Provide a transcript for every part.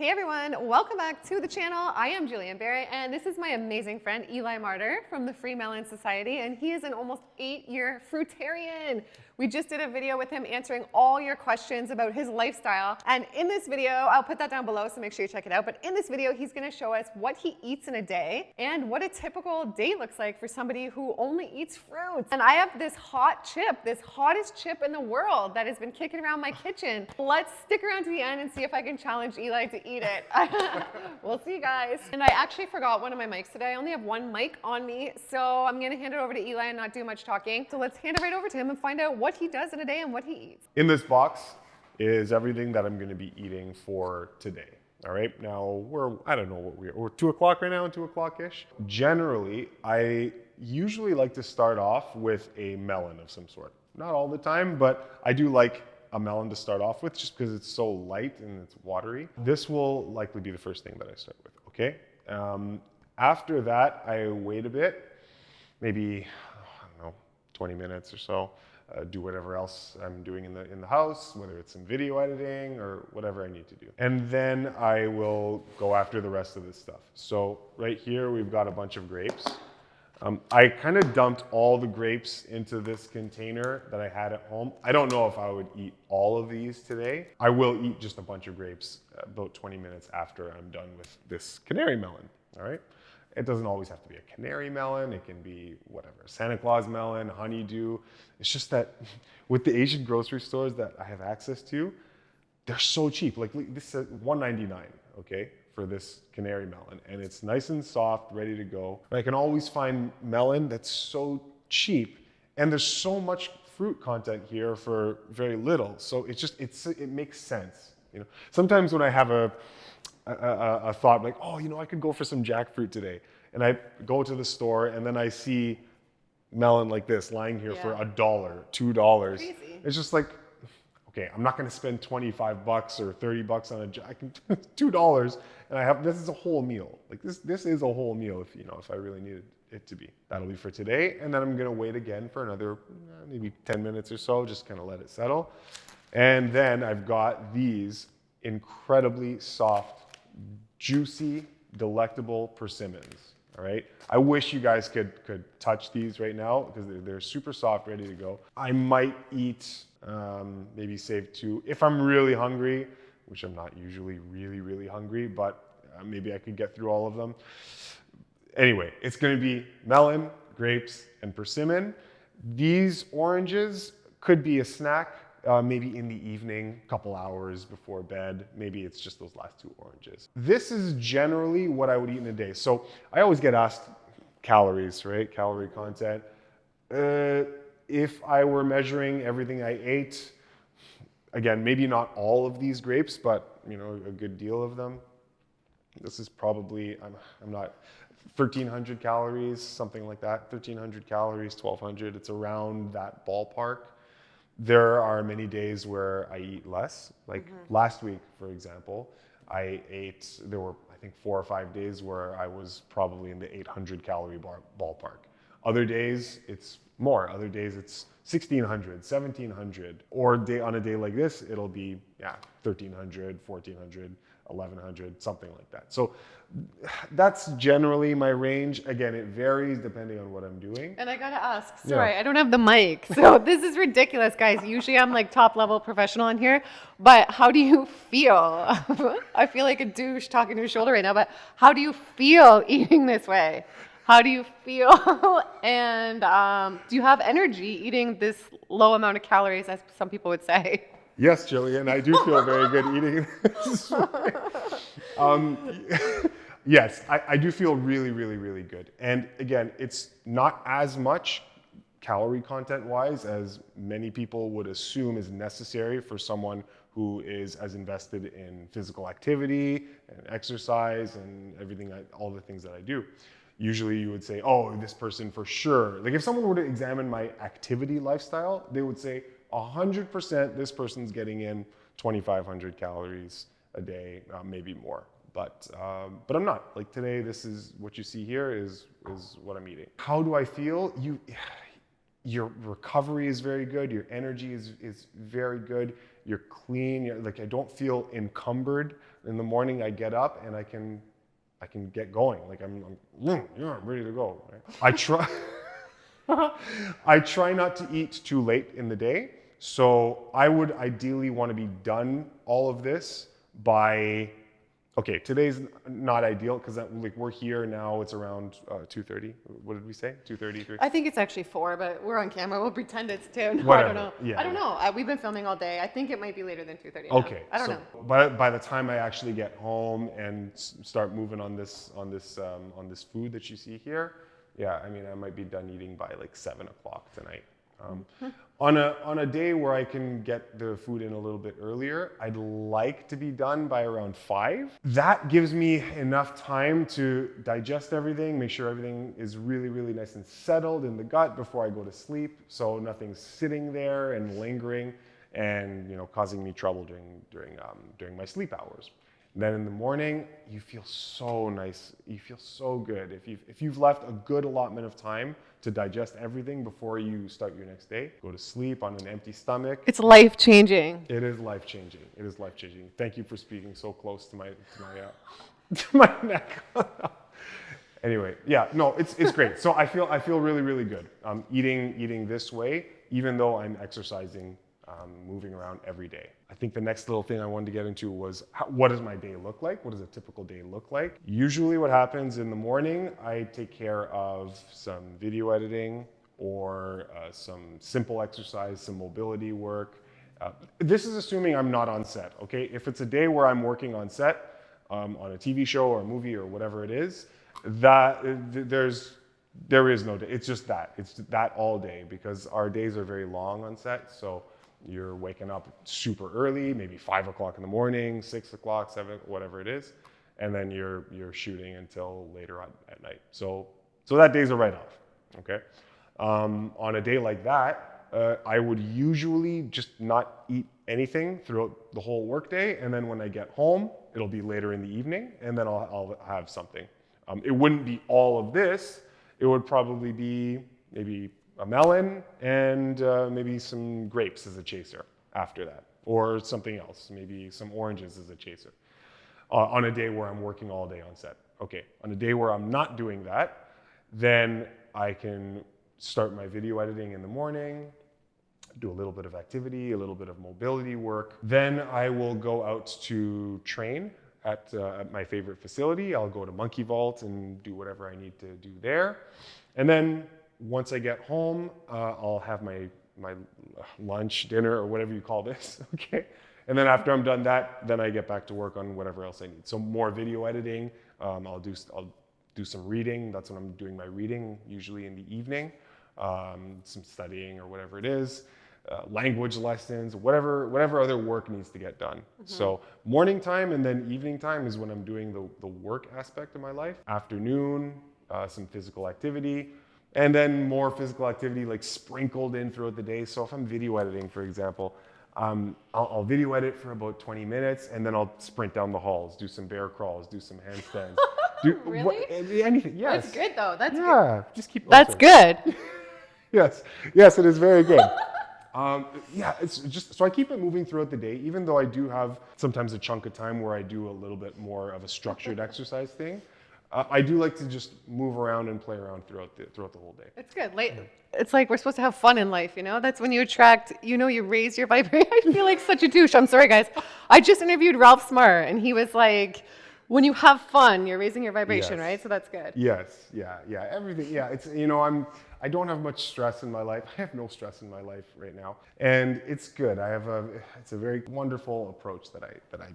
Hey everyone, welcome back to the channel. I am Gillianberry, and this is my amazing friend Eli Martyr from the Free Melon Society, and he is an almost 8-year fruitarian. We just did a video with him answering all your questions about his lifestyle, and in this video, I'll put that down below so make sure you check it out, but in this video he's going to show us what he eats in a day and what a typical day looks like for somebody who only eats fruits. And I have this hot chip, this hottest chip in the world that has been kicking around my kitchen. Let's stick around to the end and see if I can challenge Eli to eat it. We'll see, guys. And I actually forgot one of my mics today. I only have one mic on me, so I'm gonna hand it over to Eli and not do much talking. So let's hand it right over to him and find out what he does in a day and what he eats. In this box is everything that I'm gonna be eating for today. All right, now I don't know what we're 2 o'clock right now, 2 o'clock-ish. Generally, I usually like to start off with a melon of some sort. Not all the time, but I do like a melon to start off with just because it's so light and it's watery. This will likely be the first thing that I start with, okay? After that, I wait a bit, maybe, I don't know, 20 minutes or so, do whatever else I'm doing in the house, whether it's some video editing or whatever I need to do. And then I will go after the rest of this stuff. So right here, we've got a bunch of grapes. I kind of dumped all the grapes into this container that I had at home. I don't know if I would eat all of these today. I will eat just a bunch of grapes about 20 minutes after I'm done with this canary melon, all right? It doesn't always have to be a canary melon. It can be whatever, Santa Claus melon, honeydew. It's just that with the Asian grocery stores that I have access to, they're so cheap. Like this is $1.99, okay? For this canary melon, and it's nice and soft, ready to go. But I can always find melon that's so cheap, and there's so much fruit content here for very little. So it makes sense. You know, sometimes when I have a thought like, oh, you know, I could go for some jackfruit today, and I go to the store, and then I see melon like this lying here for $1, $2. Crazy. It's just like, okay, I'm not going to spend 25 bucks or 30 bucks on a jack, $2, and this is a whole meal. Like this is a whole meal if I really needed it to be. That'll be for today, and then I'm going to wait again for another maybe 10 minutes or so, just kind of let it settle. And then I've got these incredibly soft, juicy, delectable persimmons. All right, I wish you guys could touch these right now because they're super soft, ready to go. I might eat maybe save 2 if I'm really hungry, which I'm not usually really hungry, but maybe I could get through all of them. Anyway, it's going to be melon, grapes, and persimmon. These oranges could be a snack, maybe in the evening, a couple hours before bed. Maybe it's just those last 2 oranges. This is generally what I would eat in a day. So I always get asked calories, right? Calorie content. If I were measuring everything I ate, again, maybe not all of these grapes, but you know, a good deal of them. This is probably, I'm not, 1,300 calories, something like that. 1,300 calories, 1,200. It's around that ballpark. There are many days where I eat less. Like last week, for example, there were, I think, 4 or 5 days where I was probably in the 800 calorie ballpark. Other days, it's more. Other days, it's 1,600, 1,700. Or on a day like this, it'll be, 1,300, 1,400, 1,100, something like that. So that's generally my range. Again, it varies depending on what I'm doing. And I gotta ask, sorry, I don't have the mic, so this is ridiculous, guys. Usually I'm like top level professional in here, but how do you feel? I feel like a douche talking to his shoulder right now, but how do you feel eating this way? How do you feel? And do you have energy eating this low amount of calories, as some people would say? Yes, Gillian, I do feel very good eating this. Yes, I do feel really good. And again, it's not as much calorie content-wise as many people would assume is necessary for someone who is as invested in physical activity and exercise and everything, all the things that I do. Usually you would say, oh, this person for sure. Like if someone were to examine my activity lifestyle, they would say 100% this person's getting in 2,500 calories a day, maybe more. But I'm not. Like today, this is what you see here is what I'm eating. How do I feel? Your recovery is very good. Your energy is very good. you're clean. Like I don't feel encumbered. In the morning I get up and I can get going. Like I'm ready to go. Right? I try not to eat too late in the day. So I would ideally want to be done all of this by, okay, today's not ideal because like we're here now, it's around 2:30. What did we say? 2:30, 3? I think it's actually 4, but we're on camera. We'll pretend it's 2. No, Whatever. I don't know. Yeah, I don't know. We've been filming all day. I think it might be later than 2:30 now. Okay. I don't so know. by the time I actually get home and start moving on this food that you see here, yeah, I mean, I might be done eating by like 7 o'clock tonight. On a day where I can get the food in a little bit earlier, I'd like to be done by around 5. That gives me enough time to digest everything, make sure everything is really, really nice and settled in the gut before I go to sleep, so nothing's sitting there and lingering and causing me trouble during my sleep hours. Then in the morning, you feel so nice. You feel so good. If you've left a good allotment of time to digest everything before you start your next day, go to sleep on an empty stomach. It's life-changing. It is life-changing. It is life-changing. Thank you for speaking so close to my to my neck. Anyway, yeah, no, it's great. So I feel really, really good. Eating this way, even though I'm exercising, moving around every day. I think the next little thing I wanted to get into was what does my day look like? What does a typical day look like? Usually what happens in the morning, I take care of some video editing or some simple exercise, some mobility work. This is assuming I'm not on set, okay? If it's a day where I'm working on set, on a TV show or a movie or whatever it is, there is no day. It's just that. It's that all day because our days are very long on set. So you're waking up super early, maybe 5 o'clock in the morning, 6 o'clock, 7, whatever it is, and then you're shooting until later on at night. So that day's a write-off. Okay. On a day like that, I would usually just not eat anything throughout the whole workday, and then when I get home, it'll be later in the evening, and then I'll have something. It wouldn't be all of this. It would probably be maybe a melon and maybe some grapes as a chaser after that, or something else, maybe some oranges as a chaser, on a day where I'm working all day on set. Okay, on a day where I'm not doing that, then I can start my video editing in the morning, do a little bit of activity, a little bit of mobility work. Then I will go out to train at my favorite facility. I'll go to Monkey Vault and do whatever I need to do there. And then once I get home, I'll have my lunch, dinner, or whatever you call this, okay? And then after I'm done that, then I get back to work on whatever else I need. So more video editing, I'll do some reading. That's when I'm doing my reading, usually in the evening. Some studying or whatever it is, language lessons, whatever other work needs to get done. So morning time and then evening time is when I'm doing the work aspect of my life. Afternoon, some physical activity. And then more physical activity like sprinkled in throughout the day. So if I'm video editing, for example, I'll video edit for about 20 minutes and then I'll sprint down the halls, do some bear crawls, do some handstands. Really? Anything, yes. That's good though. That's good. Yeah, just keep That's good. Yes, it is very good. Yeah, it's just, so I keep it moving throughout the day, even though I do have sometimes a chunk of time where I do a little bit more of a structured exercise thing. I do like to just move around and play around throughout the whole day. It's good. It's like we're supposed to have fun in life, you know? That's when you attract, you raise your vibration. I feel like such a douche. I'm sorry, guys. I just interviewed Ralph Smart, and he was like, when you have fun, you're raising your vibration, right? So that's good. Yes, yeah, everything. Yeah, it's, I don't have much stress in my life. I have no stress in my life right now, and it's good. It's a very wonderful approach that I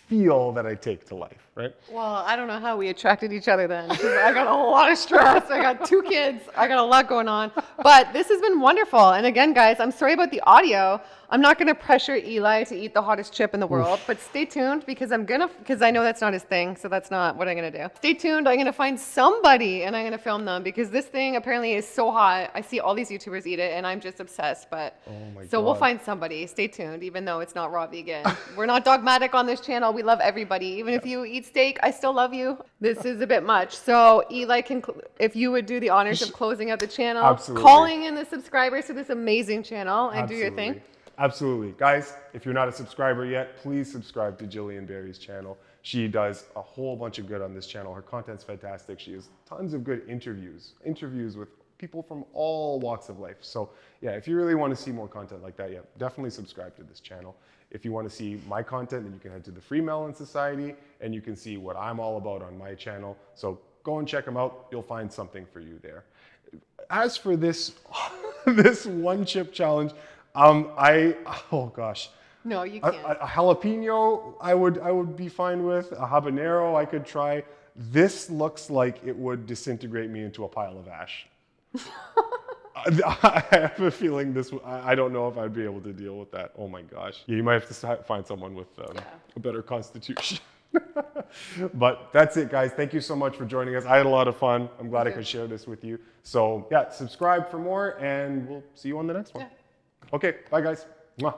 feel that I take to life, right? Well, I don't know how we attracted each other then, because I got a lot of stress. I got 2 kids. I got a lot going on, but this has been wonderful. And again, guys, I'm sorry about the audio. I'm not going to pressure Eli to eat the hottest chip in the world, but stay tuned because because I know that's not his thing, so that's not what I'm going to do. Stay tuned. I'm going to find somebody and I'm going to film them because this thing apparently is so hot. I see all these YouTubers eat it and I'm just obsessed, but so we'll find somebody. Stay tuned, even though it's not raw vegan. We're not dogmatic on this channel. We love everybody. Even if you eat steak, I still love you. This is a bit much. So Eli, if you would do the honors of closing out the channel, Absolutely. calling in the subscribers to this amazing channel and do your thing. Absolutely. Guys, if you're not a subscriber yet, please subscribe to GillianBerry's channel. She does a whole bunch of good on this channel. Her content's fantastic. She has tons of good interviews with people from all walks of life. So yeah, if you really want to see more content like that, yeah, definitely subscribe to this channel. If you want to see my content, then you can head to the Free Melon Society and you can see what I'm all about on my channel. So go and check them out. You'll find something for you there. As for this, this one chip challenge, oh gosh. No, you can't. A jalapeno, I would be fine with. A habanero, I could try. This looks like it would disintegrate me into a pile of ash. I have a feeling this, I don't know if I'd be able to deal with that. Oh my gosh. Yeah, you might have to find someone with a better constitution. But that's it, guys. Thank you so much for joining us. I had a lot of fun. I'm glad I could share this with you. So yeah, subscribe for more and we'll see you on the next one. Yeah. Okay, bye guys. Mwah.